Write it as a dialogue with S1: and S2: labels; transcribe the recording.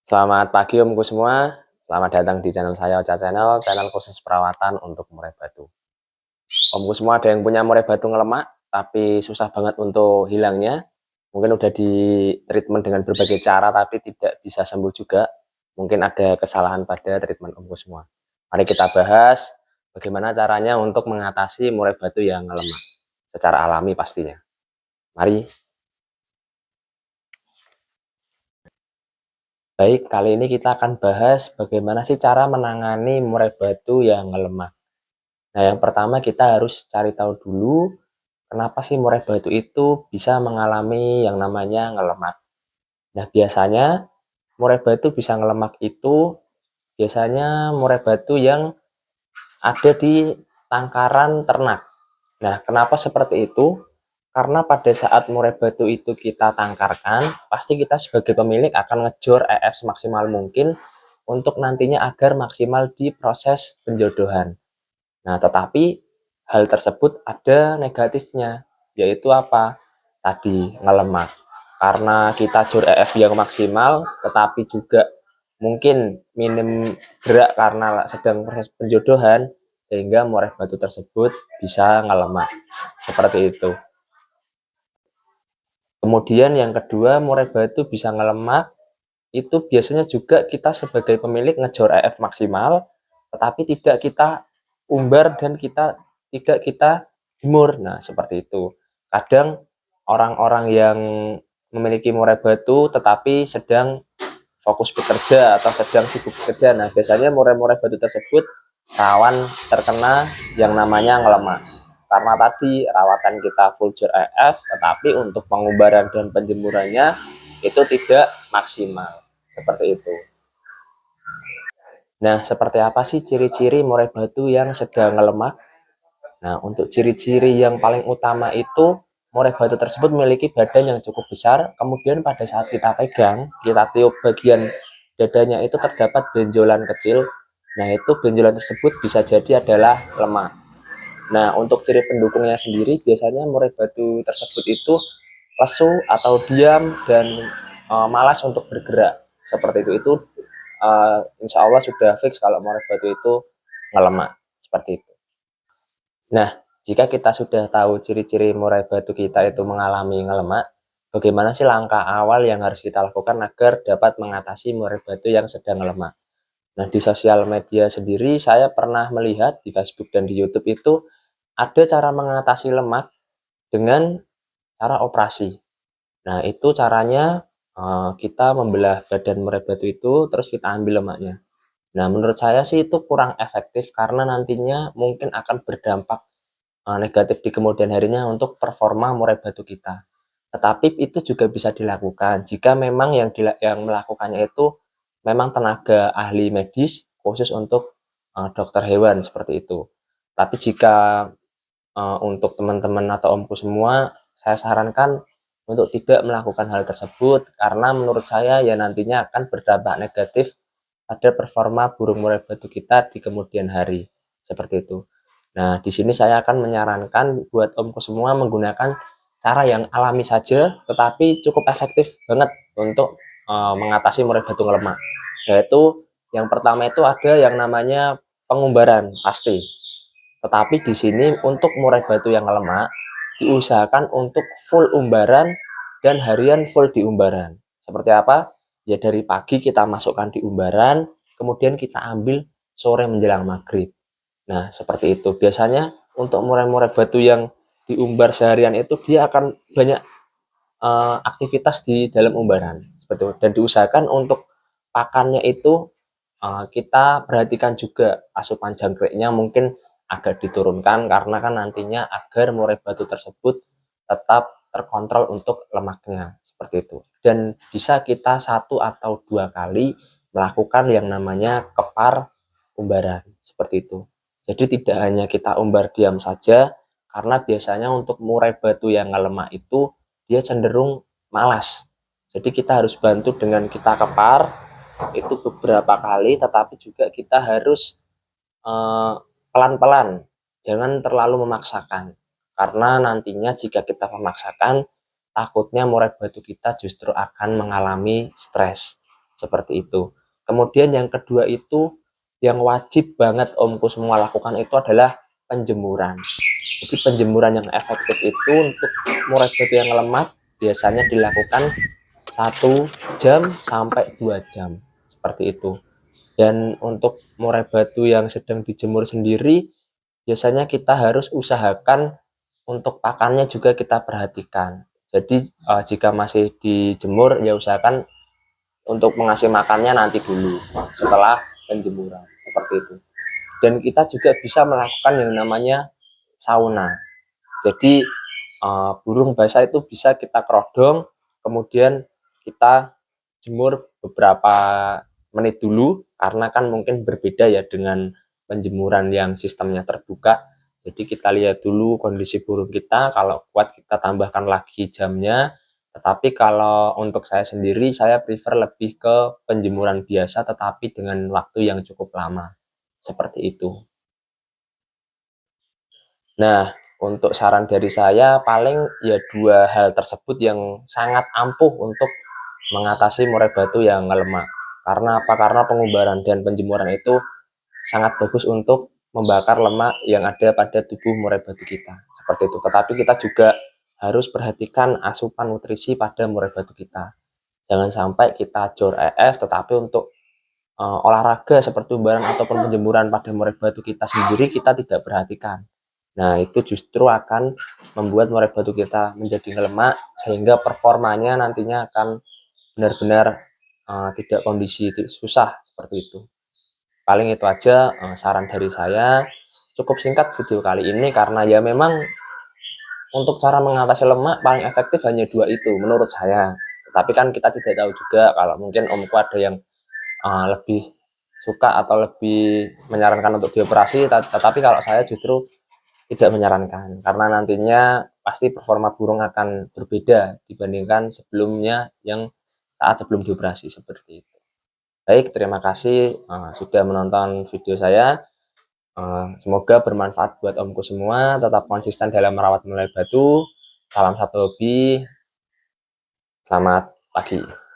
S1: Selamat pagi omku semua, selamat datang di channel saya Ocha Channel, channel khusus perawatan untuk murai batu. Omku semua ada yang punya murai batu ngelemak, tapi susah banget untuk hilangnya. Mungkin udah di treatment dengan berbagai cara, tapi tidak bisa sembuh juga. Mungkin ada kesalahan pada treatment omku semua. Mari kita bahas bagaimana caranya untuk mengatasi murai batu yang ngelemak, secara alami pastinya. Mari. Baik, kali ini kita akan bahas bagaimana sih cara menangani murai batu yang ngelemak. Nah, yang pertama kita harus cari tahu dulu kenapa sih murai batu itu bisa mengalami yang namanya ngelemak. Nah, biasanya murai batu bisa ngelemak itu biasanya murai batu yang ada di tangkaran ternak. Nah, kenapa seperti itu? Karena pada saat murai batu itu kita tangkarkan, pasti kita sebagai pemilik akan ngejor EF semaksimal mungkin untuk nantinya agar maksimal di proses penjodohan. Nah, tetapi hal tersebut ada negatifnya, yaitu apa? Tadi ngelemak. Karena kita jor EF yang maksimal, tetapi juga mungkin minim gerak karena sedang proses penjodohan, sehingga murai batu tersebut bisa ngelemak. Seperti itu. Kemudian yang kedua, murai batu bisa ngelemak, itu biasanya juga kita sebagai pemilik ngejor EF maksimal, tetapi tidak kita umbar dan tidak kita jemur. Nah, seperti itu. Kadang orang-orang yang memiliki murai batu tetapi sedang fokus bekerja atau sedang sibuk bekerja. Nah, biasanya murai-murai batu tersebut rawan terkena yang namanya ngelemak. Karena tadi rawatan kita full jor EF, tetapi untuk pengubaran dan penjemurannya itu tidak maksimal. Seperti itu. Nah, seperti apa sih ciri-ciri murai batu yang sedang ngelemak? Nah, untuk ciri-ciri yang paling utama itu murai batu tersebut memiliki badan yang cukup besar, kemudian pada saat kita pegang, kita tiup bagian dadanya itu terdapat benjolan kecil. Nah, itu benjolan tersebut bisa jadi adalah lemak. Nah, untuk ciri pendukungnya sendiri, biasanya murai batu tersebut itu lesu atau diam dan malas untuk bergerak. Seperti itu insya Allah sudah fix kalau murai batu itu ngelemak. Seperti itu. Nah, jika kita sudah tahu ciri-ciri murai batu kita itu mengalami ngelemak, bagaimana sih langkah awal yang harus kita lakukan agar dapat mengatasi murai batu yang sedang ngelemak? Nah, di sosial media sendiri saya pernah melihat di Facebook dan di YouTube itu ada cara mengatasi lemak dengan cara operasi. Nah, itu caranya kita membelah badan murai batu itu terus kita ambil lemaknya. Nah, menurut saya sih itu kurang efektif karena nantinya mungkin akan berdampak negatif di kemudian harinya untuk performa murai batu kita. Tetapi itu juga bisa dilakukan jika memang yang melakukannya itu memang tenaga ahli medis khusus untuk dokter hewan seperti itu. Tapi jika untuk teman-teman atau omku semua, saya sarankan untuk tidak melakukan hal tersebut karena menurut saya ya nantinya akan berdampak negatif pada performa burung murai batu kita di kemudian hari. Seperti itu. Nah, di sini saya akan menyarankan buat omku semua menggunakan cara yang alami saja, tetapi cukup efektif banget untuk mengatasi murai batu ngelemak. Yaitu yang pertama itu ada yang namanya pengumbaran pasti. Tetapi di sini untuk murai batu yang ngelemak diusahakan untuk full umbaran dan harian full di umbaran. Seperti apa? Ya dari pagi kita masukkan di umbaran, kemudian kita ambil sore menjelang maghrib. Nah, seperti itu. Biasanya untuk murai-murai batu yang diumbar seharian itu dia akan banyak aktivitas di dalam umbaran. Seperti itu. Dan diusahakan untuk pakannya itu kita perhatikan juga asupan jangkriknya mungkin agak diturunkan karena kan nantinya agar murai batu tersebut tetap terkontrol untuk lemaknya seperti itu. Dan bisa kita 1 atau 2 kali melakukan yang namanya kepar umbaran seperti itu. Jadi tidak hanya kita umbar diam saja karena biasanya untuk murai batu yang lemak itu dia cenderung malas. Jadi kita harus bantu dengan kita kepar itu beberapa kali, tetapi juga kita harus pelan-pelan, jangan terlalu memaksakan. Karena nantinya jika kita memaksakan, takutnya murai batu kita justru akan mengalami stres seperti itu. Kemudian yang kedua itu yang wajib banget omku semua lakukan itu adalah penjemuran. Jadi penjemuran yang efektif itu untuk murai batu yang lemah biasanya dilakukan 1 jam sampai 2 jam seperti itu. Dan untuk murai batu yang sedang dijemur sendiri biasanya kita harus usahakan untuk pakannya juga kita perhatikan. Jadi jika masih dijemur ya usahakan untuk mengasih makannya nanti dulu setelah penjemuran seperti itu. Dan kita juga bisa melakukan yang namanya sauna. Jadi burung basah itu bisa kita kerodong, kemudian kita jemur beberapa menit dulu karena kan mungkin berbeda ya dengan penjemuran yang sistemnya terbuka. Jadi kita lihat dulu kondisi burung kita, kalau kuat kita tambahkan lagi jamnya. Tetapi kalau untuk saya sendiri, saya prefer lebih ke penjemuran biasa tetapi dengan waktu yang cukup lama. Seperti itu. Nah, untuk saran dari saya paling ya dua hal tersebut yang sangat ampuh untuk mengatasi murai batu yang ngelemak. Karena apa? Karena pengubaran dan penjemuran itu sangat bagus untuk membakar lemak yang ada pada tubuh murai batu kita. Seperti itu. Tetapi kita juga harus perhatikan asupan nutrisi pada murai batu kita. Jangan sampai kita jor EF, tetapi untuk olahraga seperti umbaran ataupun penjemuran pada murai batu kita sendiri kita tidak perhatikan. Nah, itu justru akan membuat murai batu kita menjadi lemak sehingga performanya nantinya akan benar-benar tidak kondisi susah seperti itu. Paling itu aja saran dari saya. Cukup singkat video kali ini karena ya memang untuk cara mengatasi lemak paling efektif hanya dua itu menurut saya. Tapi kan kita tidak tahu juga kalau mungkin omku ada yang lebih suka atau lebih menyarankan untuk dioperasi, tetapi kalau saya justru tidak menyarankan karena nantinya pasti performa burung akan berbeda dibandingkan sebelumnya yang saat sebelum dioperasi seperti itu. Baik, terima kasih sudah menonton video saya. Semoga bermanfaat buat omku semua. Tetap konsisten dalam merawat murai batu. Salam satu hobi. Selamat pagi.